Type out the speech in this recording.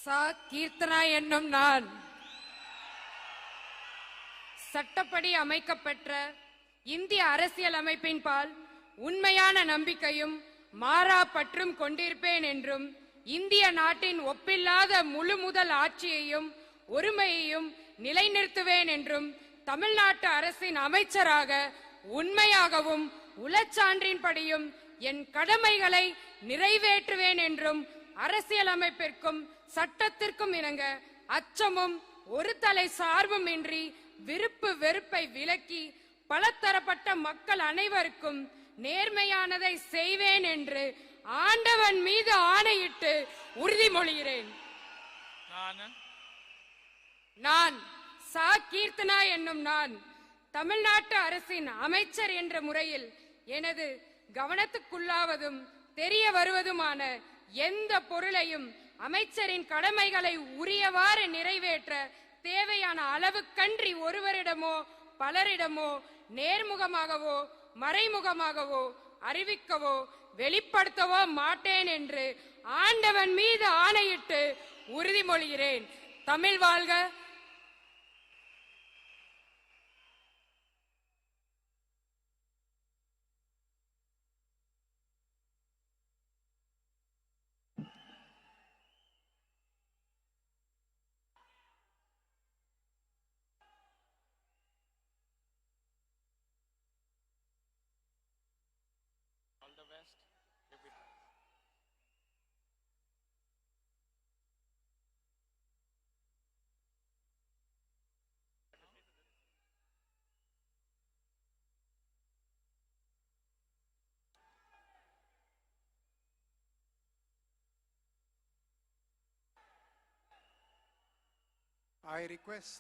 சா கீர்த்தனா என்னும் நான் சட்டப்படி அமைக்கப்பெற்ற இந்திய அரசியல் அமைப்பின் பால் உண்மையான நம்பிக்கையும் மாறா பற்றும் கொண்டிருப்பேன் என்றும் இந்திய நாட்டின் ஒப்பில்லாத முழு முதல் ஆட்சியையும் ஒருமையையும் நிலைநிறுத்துவேன் என்றும் தமிழ்நாட்டு அரசின் அமைச்சராக உண்மையாகவும் உளச்சான்றின்படியும் என் கடமைகளை நிறைவேற்றுவேன் என்றும் அரசியலமைப்பிற்கும் சட்டத்திற்கும் இணங்க அச்சமும் ஒரு தலை சார்பும் இன்றி விருப்பு வெறுப்பை விலக்கி பலதரப்பட்ட மக்கள் அனைவருக்கும் நேர்மையானதை செய்வேன் என்று ஆண்டவன் மீது ஆணையிட்டு உறுதிமொழிகிறேன். நான் சா கீர்த்தனா என்னும் நான் தமிழ்நாட்டு அரசின் அமைச்சர் என்ற முறையில் எனது கவனத்துக்குள்ளாவதும் தெரிய வருவதுமான எந்த பொருளையும் அமைச்சரின் கடமைகளை உரியவாறு நிறைவேற்ற தேவையான அளவுக்கன்றி ஒருவரிடமோ பலரிடமோ நேர்முகமாகவோ மறைமுகமாகவோ அறிவிக்கவோ வெளிப்படுத்தவோ மாட்டேன் என்று ஆண்டவன் மீது ஆணையிட்டு உறுதிமொழிகிறேன். தமிழ் வாழ்க. All the best. I request